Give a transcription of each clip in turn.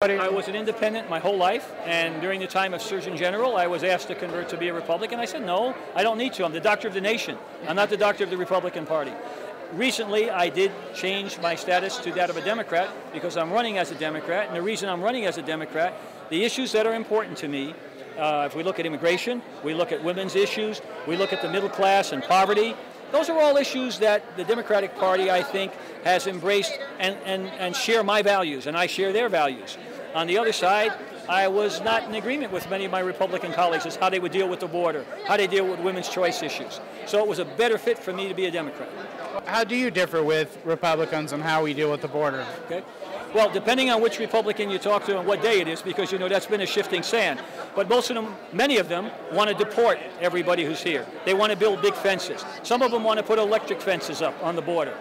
I was an independent my whole life, and during the time of Surgeon General, I was asked to convert to be a Republican. I said, no, I don't need to. I'm the doctor of the nation. I'm not the doctor of the Republican Party. Recently, I did change my status to that of a Democrat because I'm running as a Democrat, and the reason I'm running as a Democrat, the issues that are important to me, if we look at immigration, we look at women's issues, we look at the middle class and poverty, those are all issues that the Democratic Party, I think, has embraced and share my values, and I share their values. On the other side, I was not in agreement with many of my Republican colleagues as how they would deal with the border, how they deal with women's choice issues. So it was a better fit for me to be a Democrat. How do you differ with Republicans on how we deal with the border? Okay. Well, depending on which Republican you talk to and what day it is, because, you know, that's been a shifting sand. But most of them, many of them, want to deport everybody who's here. They want to build big fences. Some of them want to put electric fences up on the border.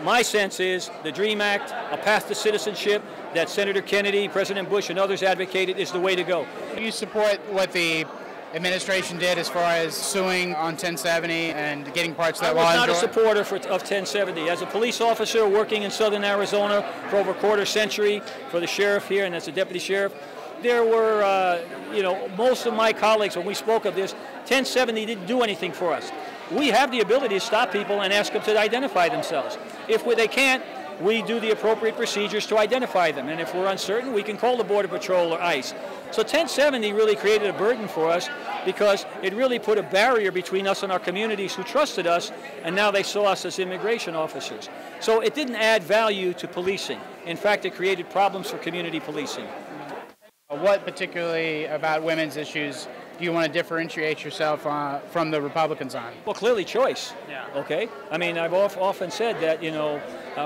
My sense is the DREAM Act, a path to citizenship that Senator Kennedy, President Bush, and others advocated is the way to go. Do you support what the administration did as far as suing on 1070 and getting parts of that law? I was not a supporter of 1070. As a police officer working in southern Arizona for over a quarter century for the sheriff here and as a deputy sheriff, there were, most of my colleagues, when we spoke of this, 1070 didn't do anything for us. We have the ability to stop people and ask them to identify themselves. If they can't, we do the appropriate procedures to identify them. And if we're uncertain, we can call the Border Patrol or ICE. So 1070 really created a burden for us because it really put a barrier between us and our communities who trusted us, and now they saw us as immigration officers. So it didn't add value to policing. In fact, it created problems for community policing. What particularly about women's issues do you want to differentiate yourself from the Republicans on? Well, clearly choice. Yeah. Okay? I mean, I've often said that,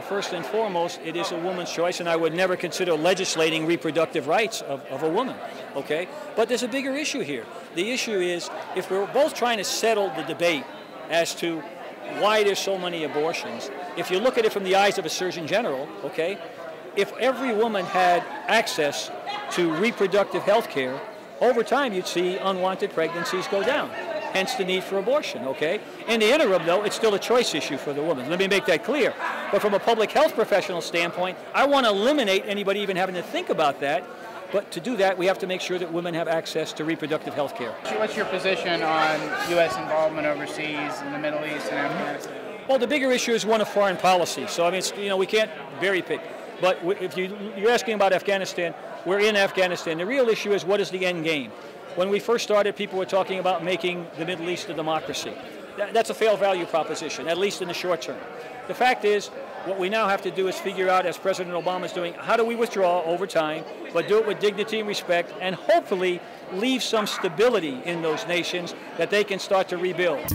first and foremost, it is a woman's choice, and I would never consider legislating reproductive rights of a woman. Okay? But there's a bigger issue here. The issue is, if we're both trying to settle the debate as to why there's so many abortions, if you look at it from the eyes of a Surgeon General, okay, if every woman had access to reproductive health care, over time you'd see unwanted pregnancies go down, hence the need for abortion, okay? In the interim, though, it's still a choice issue for the woman. Let me make that clear. But from a public health professional standpoint, I want to eliminate anybody even having to think about that. But to do that, we have to make sure that women have access to reproductive health care. What's your position on U.S. involvement overseas in the Middle East and Afghanistan? Well, the bigger issue is one of foreign policy. So, I mean, we can't berry pick. But if you're asking about Afghanistan, we're in Afghanistan. The real issue is, what is the end game? When we first started, people were talking about making the Middle East a democracy. That's a failed value proposition, at least in the short term. The fact is, what we now have to do is figure out, as President Obama is doing, how do we withdraw over time, but do it with dignity and respect, and hopefully leave some stability in those nations that they can start to rebuild.